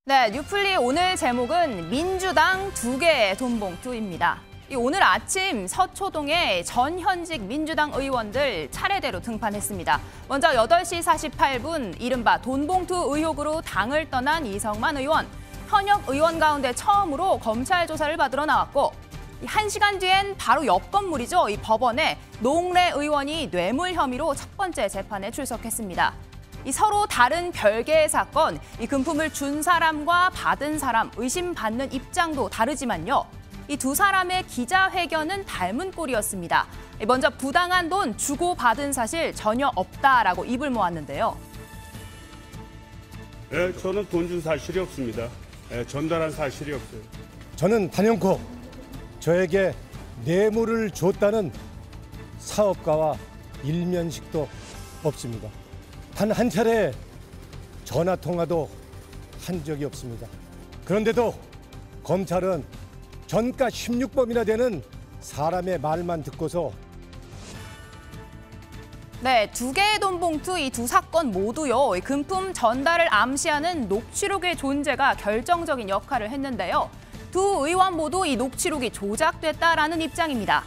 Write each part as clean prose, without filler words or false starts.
네, 뉴플리 오늘 제목은 민주당 2개의 돈봉투입니다. 오늘 아침 서초동에 전 현직 민주당 의원들 차례대로 등판했습니다. 먼저 8시 48분 이른바 돈봉투 의혹으로 당을 떠난 이성만 의원. 현역 의원 가운데 처음으로 검찰 조사를 받으러 나왔고 1시간 뒤엔 바로 옆 건물이죠. 이 법원에 노웅래 의원이 뇌물 혐의로 첫 번째 재판에 출석했습니다. 이 서로 다른 별개의 사건, 이 금품을 준 사람과 받은 사람 의심받는 입장도 다르지만요. 이 두 사람의 기자회견은 닮은 꼴이었습니다. 먼저 부당한 돈 주고받은 사실 전혀 없다라고 입을 모았는데요. 네, 저는 돈 준 사실이 없습니다. 네, 전달한 사실이 없어요. 저는 단연코 저에게 뇌물을 줬다는 사업가와 일면식도 없습니다. 단 한 차례 전화 통화도 한 적이 없습니다. 그런데도 검찰은 전가 16범이나 되는 사람의 말만 듣고서 네, 2개의 돈봉투 이 두 사건 모두요. 금품 전달을 암시하는 녹취록의 존재가 결정적인 역할을 했는데요. 두 의원 모두 이 녹취록이 조작됐다라는 입장입니다.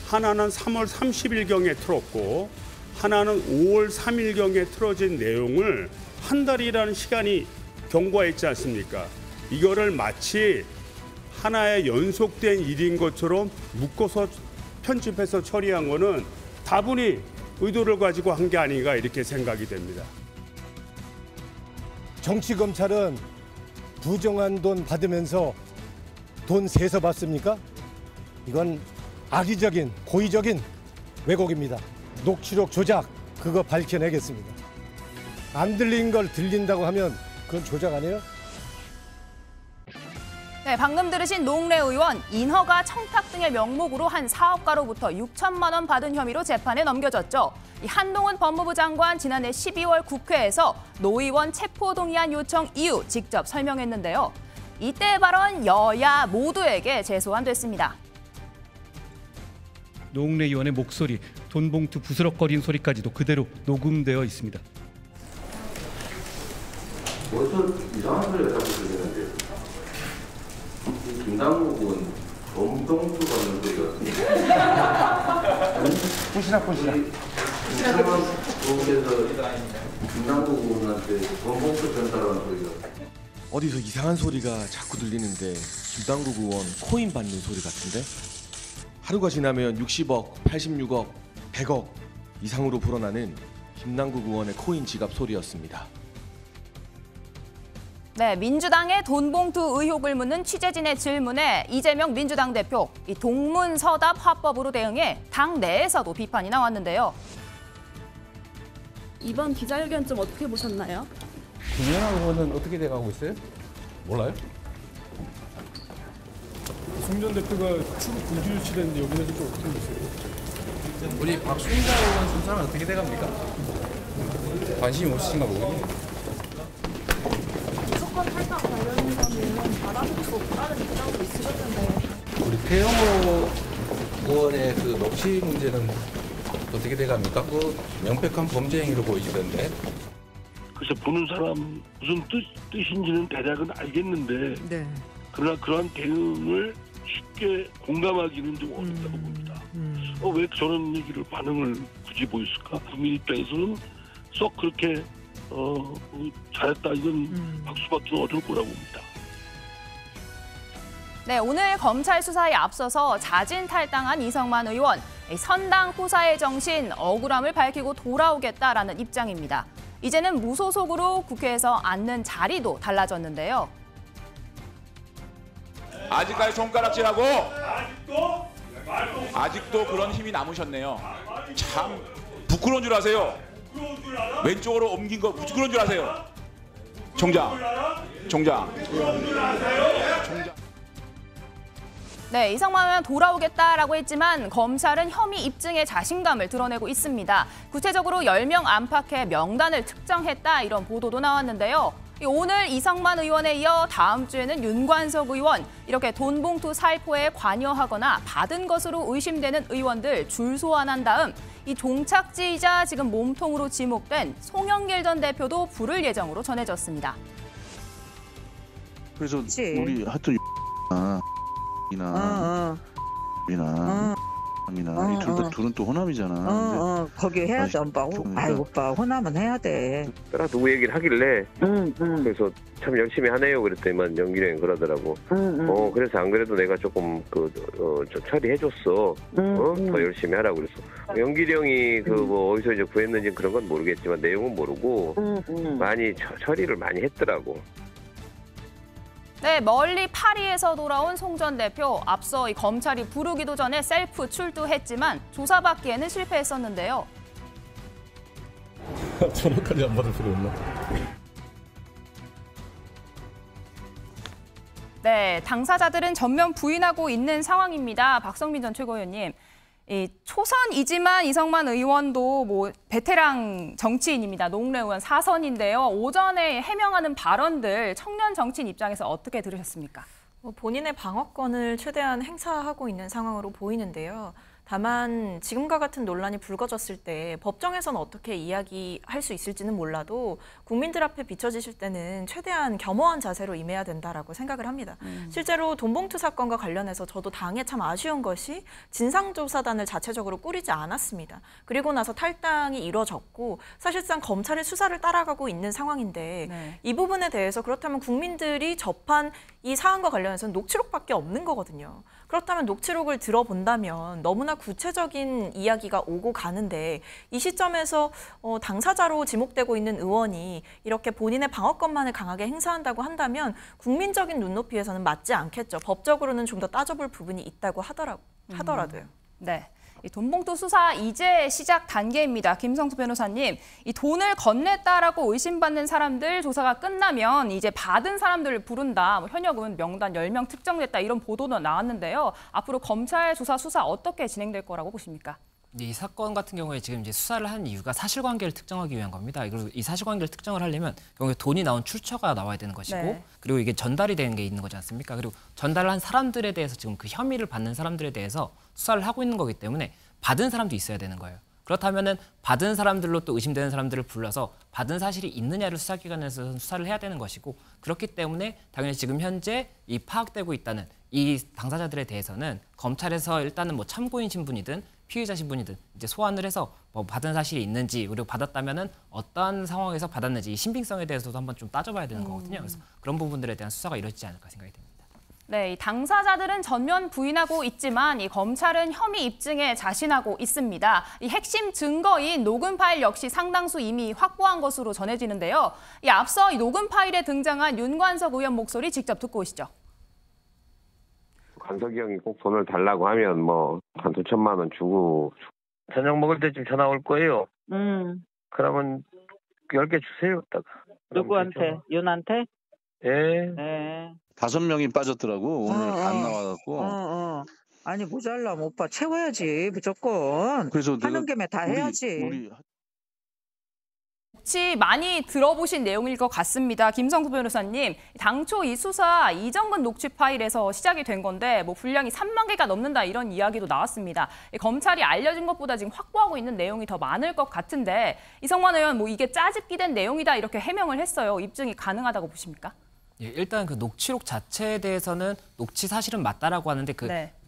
하나는 3월 30일경에 틀었고 하나는 5월 3일경에 틀어진 내용을 한 달이라는 시간이 경과했지 않습니까? 이거를 마치 하나의 연속된 일인 것처럼 묶어서 편집해서 처리한 거는 다분히 의도를 가지고 한 게 아닌가 이렇게 생각이 됩니다. 정치검찰은 부정한 돈 받으면서 돈 세서 받습니까? 이건 악의적인, 고의적인 왜곡입니다. 녹취록 조작, 그거 밝혀내겠습니다. 안 들린 걸 들린다고 하면 그건 조작 아니에요? 네, 방금 들으신 노웅래 의원, 인허가 청탁 등의 명목으로 한 사업가로부터 6천만 원 받은 혐의로 재판에 넘겨졌죠. 한동훈 법무부 장관 지난해 12월 국회에서 노 의원 체포동의안 요청 이유 직접 설명했는데요. 이때 발언 여야 모두에게 재소환됐습니다. 노웅래 의원의 목소리, 돈봉투 부스럭거리는 소리까지도 그대로 녹음되어 있습니다. 어디서 이상한 소리가 자꾸 들리는데 김남국은 돈봉투 받는 소리 같은데 보시라. 이상한 부분에서 김남국 의원한테 돈봉투 전달하는 소리가 어디서 이상한 소리가 자꾸 들리는데 김남국 의원 코인 받는 소리 같은데? 하루가 지나면 60억, 86억, 100억 이상으로 불어나는 김남국 의원의 코인 지갑 소리였습니다. 네, 민주당의 돈봉투 의혹을 묻는 취재진의 질문에 이재명 민주당 대표, 이 동문서답 화법으로 대응해 당 내에서도 비판이 나왔는데요. 이번 기자회견 좀 어떻게 보셨나요? 김연아 의원은 어떻게 돼가고 있어요? 몰라요? 송 전 대표가 추후 불기유치됐는데 여기는 좀 어떻게 보세요? 우리 박순자 의원 순서는 어떻게 돼갑니까? 관심이 없으신가 보군요. 무조건 탈당 관련해서는 받아줄 수 없다는 입장도 있으셨는데 우리 태영호 의원의 그 녹취 문제는 어떻게 돼갑니까? 그 명백한 범죄 행위로 보이시던데. 그래서 보는 사람 무슨 뜻인지는 대략은 알겠는데 그러나 그러한 대응을 쉽게 공감하기는 좀 어렵다고 봅니다. 왜 저런 얘기를 반응을 굳이 보였을까? 국민 입장에서는 썩 그렇게 잘했다 이건 박수받기는 어려울 거라고 봅니다. 네, 오늘 검찰 수사에 앞서서 자진 탈당한 이성만 의원, 선당 후사의 정신, 억울함을 밝히고 돌아오겠다라는 입장입니다. 이제는 무소속으로 국회에서 앉는 자리도 달라졌는데요. 아직까지 손가락질하고 아직도 그런 힘이 남으셨네요. 참 부끄러운 줄 아세요? 왼쪽으로 옮긴 거 부끄러운 줄 아세요? 총장. 네, 이성만 의원 돌아오겠다라고 했지만 검찰은 혐의 입증에 자신감을 드러내고 있습니다. 구체적으로 10명 안팎의 명단을 특정했다 이런 보도도 나왔는데요. 오늘 이성만 의원에 이어 다음 주에는 윤관석 의원, 이렇게 돈봉투 살포에 관여하거나 받은 것으로 의심되는 의원들 줄 소환한 다음 이 종착지이자 지금 몸통으로 지목된 송영길 전 대표도 부를 예정으로 전해졌습니다. 그래서 그치. 우리 하여튼 이나 이 둘은 또 호남이잖아. 거기 해야지, 오빠. 아이, 오빠, 호남은 해야 돼. 따라 누구 얘기를 하길래 그래서 참 열심히 하네요 그랬더니만 연길이 형이 그러더라고. 그래서 안 그래도 내가 조금 저 처리해줬어. 더 열심히 하라고 그랬어. 연길이 형이 뭐 어디서 이제 구했는지 그런 건 모르겠지만 내용은 모르고 많이 처리를 많이 했더라고. 네, 멀리 파리에서 돌아온 송 전 대표. 앞서 이 검찰이 부르기도 전에 셀프 출두했지만 조사받기에는 실패했었는데요. 전화까지 안 받을 필요 없나? 네, 당사자들은 전면 부인하고 있는 상황입니다. 박성민 전 최고위원님. 초선이지만 이성만 의원도 뭐 베테랑 정치인입니다. 노웅래 의원 4선인데요. 오전에 해명하는 발언들 청년 정치인 입장에서 어떻게 들으셨습니까? 본인의 방어권을 최대한 행사하고 있는 상황으로 보이는데요. 다만 지금과 같은 논란이 불거졌을 때 법정에서는 어떻게 이야기할 수 있을지는 몰라도 국민들 앞에 비춰지실 때는 최대한 겸허한 자세로 임해야 된다라고 생각을 합니다. 실제로 돈봉투 사건과 관련해서 저도 당에 참 아쉬운 것이 진상조사단을 자체적으로 꾸리지 않았습니다. 그리고 나서 탈당이 이루어졌고 사실상 검찰의 수사를 따라가고 있는 상황인데 네. 이 부분에 대해서 그렇다면 국민들이 접한 이 사안과 관련해서는 녹취록밖에 없는 거거든요. 그렇다면 녹취록을 들어본다면 너무나 구체적인 이야기가 오고 가는데 이 시점에서 당사자로 지목되고 있는 의원이 이렇게 본인의 방어권만을 강하게 행사한다고 한다면 국민적인 눈높이에서는 맞지 않겠죠. 법적으로는 좀 더 따져볼 부분이 있다고 하더라도요. 네. 이 돈봉투 수사 이제 시작 단계입니다. 김성수 변호사님, 이 돈을 건넸다라고 의심받는 사람들 조사가 끝나면 이제 받은 사람들을 부른다. 뭐 현역은 명단 10명 특정됐다. 이런 보도도 나왔는데요. 앞으로 검찰 조사 수사 어떻게 진행될 거라고 보십니까? 이 사건 같은 경우에 지금 이제 수사를 한 이유가 사실관계를 특정하기 위한 겁니다. 그리고 이 사실관계를 특정을 하려면 경우에 돈이 나온 출처가 나와야 되는 것이고, 네. 그리고 이게 전달이 되는 게 있는 거지 않습니까? 그리고 전달을 한 사람들에 대해서 지금 그 혐의를 받는 사람들에 대해서 수사를 하고 있는 거기 때문에 받은 사람도 있어야 되는 거예요. 그렇다면은 받은 사람들로 또 의심되는 사람들을 불러서 받은 사실이 있느냐를 수사기관에서 수사를 해야 되는 것이고, 그렇기 때문에 당연히 지금 현재 이 파악되고 있다는 이 당사자들에 대해서는 검찰에서 일단은 뭐 참고인 신분이든 피의자 신분이든 이제 소환을 해서 뭐 받은 사실이 있는지, 그리고 받았다면은 어떠한 상황에서 받았는지 이 신빙성에 대해서도 한번 좀 따져봐야 되는 거거든요. 그래서 그런 부분들에 대한 수사가 이루어지지 않을까 생각이 됩니다. 네, 이 당사자들은 전면 부인하고 있지만 이 검찰은 혐의 입증에 자신하고 있습니다. 이 핵심 증거인 녹음 파일 역시 상당수 이미 확보한 것으로 전해지는데요. 이 앞서 이 녹음 파일에 등장한 윤관석 의원 목소리 직접 듣고 오시죠. 관석이 형이 꼭 돈을 달라고 하면 뭐 한 2천만 원 주고 저녁 먹을 때쯤 전화 올 거예요. 그러면 10개 주세요. 딱. 누구한테? 윤한테? 예. 네. 5명이 빠졌더라고. 오늘 안 나와갖고. 아니 모자라면 오빠 채워야지 무조건. 그래서 하는 김에 다 해야지. 혹시 많이 들어보신 내용일 것 같습니다. 김성수 변호사님, 당초 이 수사 이정근 녹취 파일에서 시작이 된 건데 뭐 분량이 3만 개가 넘는다 이런 이야기도 나왔습니다. 검찰이 알려진 것보다 지금 확보하고 있는 내용이 더 많을 것 같은데 이성만 의원 뭐 이게 짜집기된 내용이다 이렇게 해명을 했어요. 입증이 가능하다고 보십니까? 예, 일단 그 녹취록 자체에 대해서는 녹취 사실은 맞다라고 하는데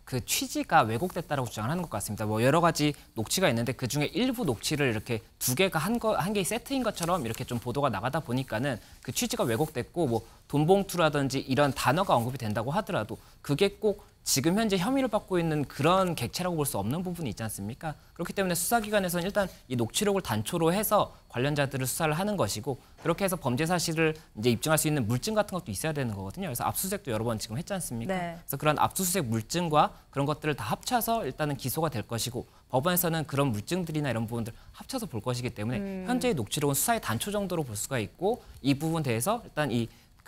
그 취지가 왜곡됐다라고 주장을 하는 것 같습니다. 뭐 여러 가지 녹취가 있는데 그 중에 일부 녹취를 이렇게 두 개가 한 개의 세트인 것처럼 이렇게 좀 보도가 나가다 보니까는 그 취지가 왜곡됐고 뭐 돈봉투라든지 이런 단어가 언급이 된다고 하더라도 그게 꼭 지금 현재 혐의를 받고 있는 그런 객체라고 볼 수 없는 부분이 있지 않습니까? 그렇기 때문에 수사기관에서는 일단 이 녹취록을 단초로 해서 관련자들을 수사를 하는 것이고 그렇게 해서 범죄 사실을 이제 입증할 수 있는 물증 같은 것도 있어야 되는 거거든요. 그래서 압수수색도 여러 번 지금 했지 않습니까? 네. 그래서 그런 압수수색 물증과 그런 것들을 다 합쳐서 일단은 기소가 될 것이고 법원에서는 그런 물증들이나 이런 부분들 합쳐서 볼 것이기 때문에 현재의 녹취록은 수사의 단초 정도로 볼 수가 있고 이 부분 대해서 일단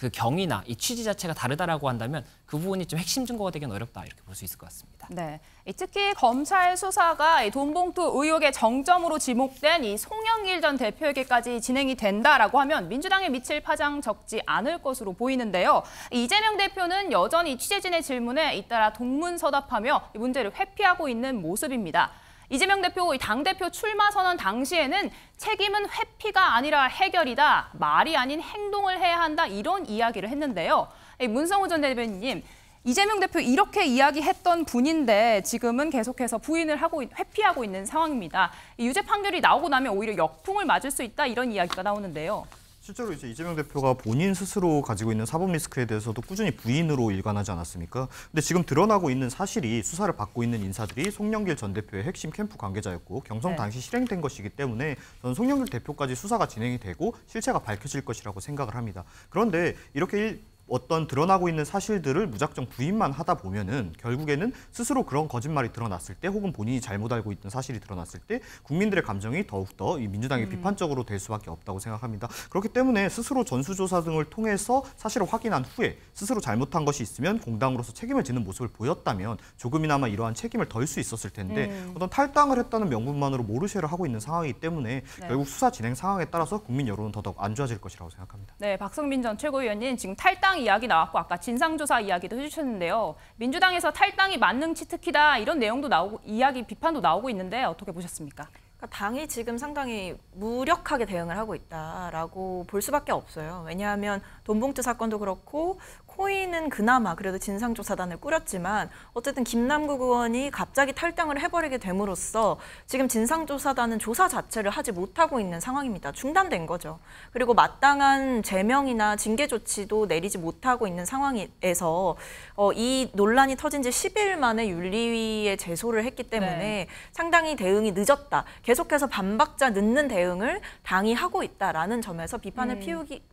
그 경위나 이 취지 자체가 다르다라고 한다면 그 부분이 좀 핵심 증거가 되기는 어렵다 이렇게 볼 수 있을 것 같습니다. 네, 특히 검찰 수사가 이 돈봉투 의혹의 정점으로 지목된 이 송영길 전 대표에게까지 진행이 된다라고 하면 민주당에 미칠 파장 적지 않을 것으로 보이는데요. 이재명 대표는 여전히 취재진의 질문에 잇따라 동문서답하며 이 문제를 회피하고 있는 모습입니다. 이재명 대표 당대표 출마 선언 당시에는 책임은 회피가 아니라 해결이다. 말이 아닌 행동을 해야 한다. 이런 이야기를 했는데요. 문성호 전 대변인님, 이재명 대표 이렇게 이야기했던 분인데 지금은 계속해서 부인을 하고 회피하고 있는 상황입니다. 유죄 판결이 나오고 나면 오히려 역풍을 맞을 수 있다. 이런 이야기가 나오는데요. 실제로 이제 이재명 대표가 본인 스스로 가지고 있는 사법 리스크에 대해서도 꾸준히 부인으로 일관하지 않았습니까? 근데 지금 드러나고 있는 사실이 수사를 받고 있는 인사들이 송영길 전 대표의 핵심 캠프 관계자였고 경선 당시 실행된 것이기 때문에 저는 송영길 대표까지 수사가 진행이 되고 실체가 밝혀질 것이라고 생각을 합니다. 그런데 이렇게 어떤 드러나고 있는 사실들을 무작정 부인만 하다 보면은 결국에는 스스로 그런 거짓말이 드러났을 때 혹은 본인이 잘못 알고 있던 사실이 드러났을 때 국민들의 감정이 더욱더 이 민주당의 비판적으로 될 수밖에 없다고 생각합니다. 그렇기 때문에 스스로 전수조사 등을 통해서 사실을 확인한 후에 스스로 잘못한 것이 있으면 공당으로서 책임을 지는 모습을 보였다면 조금이나마 이러한 책임을 덜 수 있었을 텐데 어떤 탈당을 했다는 명분만으로 모르쇠를 하고 있는 상황이기 때문에 결국 수사 진행 상황에 따라서 국민 여론은 더더욱 안 좋아질 것이라고 생각합니다. 네, 박성민 전 최고위원님 지금 탈당 이야기 나왔고 아까 진상조사 이야기도 해주셨는데요. 민주당에서 탈당이 만능치 특히다 이런 내용도 나오고 이야기 비판도 나오고 있는데 어떻게 보셨습니까? 당이 지금 상당히 무력하게 대응을 하고 있다라고 볼 수밖에 없어요. 왜냐하면 돈봉투 사건도 그렇고 코인은 그나마 그래도 진상조사단을 꾸렸지만 어쨌든 김남국 의원이 갑자기 탈당을 해버리게 됨으로써 지금 진상조사단은 조사 자체를 하지 못하고 있는 상황입니다. 중단된 거죠. 그리고 마땅한 제명이나 징계 조치도 내리지 못하고 있는 상황에서 이 논란이 터진 지 10일 만에 윤리위에 제소를 했기 때문에 상당히 대응이 늦었다. 계속해서 반박자 늦는 대응을 당이 하고 있다라는 점에서 비판을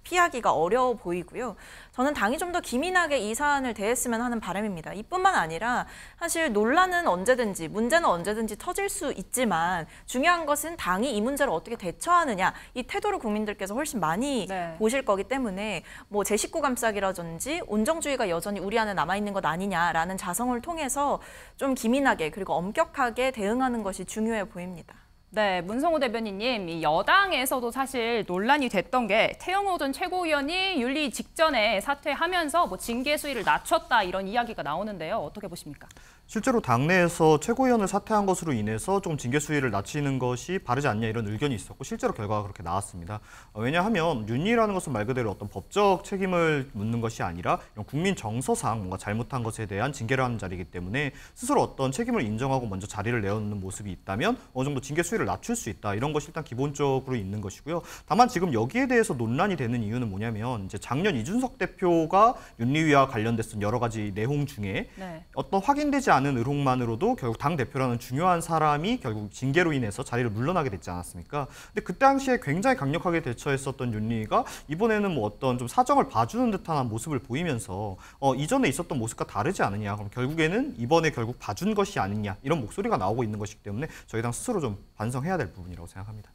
피하기가 어려워 보이고요. 저는 당이 좀 더 기민하게 이 사안을 대했으면 하는 바람입니다. 이뿐만 아니라 사실 논란은 언제든지, 문제는 언제든지 터질 수 있지만 중요한 것은 당이 이 문제를 어떻게 대처하느냐, 이 태도를 국민들께서 훨씬 많이 보실 거기 때문에 뭐 제 식구 감싸기라든지 온정주의가 여전히 우리 안에 남아있는 것 아니냐라는 자성을 통해서 좀 기민하게 그리고 엄격하게 대응하는 것이 중요해 보입니다. 네, 문성호 대변인님, 이 여당에서도 사실 논란이 됐던 게 태영호 전 최고위원이 윤리 직전에 사퇴하면서 뭐 징계 수위를 낮췄다 이런 이야기가 나오는데요. 어떻게 보십니까? 실제로 당내에서 최고위원을 사퇴한 것으로 인해서 좀 징계 수위를 낮추는 것이 바르지 않냐 이런 의견이 있었고 실제로 결과가 그렇게 나왔습니다. 왜냐하면 윤리라는 것은 말 그대로 어떤 법적 책임을 묻는 것이 아니라 이런 국민 정서상 뭔가 잘못한 것에 대한 징계를 하는 자리이기 때문에 스스로 어떤 책임을 인정하고 먼저 자리를 내어놓는 모습이 있다면 어느 정도 징계 수위를 낮출 수 있다. 이런 것이 일단 기본적으로 있는 것이고요. 다만 지금 여기에 대해서 논란이 되는 이유는 뭐냐면 이제 작년 이준석 대표가 윤리위와 관련됐던 여러 가지 내용 중에 어떤 확인되지 않은 의혹만으로도 결국 당 대표라는 중요한 사람이 결국 징계로 인해서 자리를 물러나게 됐지 않았습니까? 근데 그 당시에 굉장히 강력하게 대처했었던 윤리위가 이번에는 뭐 어떤 좀 사정을 봐주는 듯한 모습을 보이면서 이전에 있었던 모습과 다르지 않느냐. 그럼 결국에는 이번에 결국 봐준 것이 아니냐 이런 목소리가 나오고 있는 것이기 때문에 저희 당 스스로 좀 반성해야 될 부분이라고 생각합니다.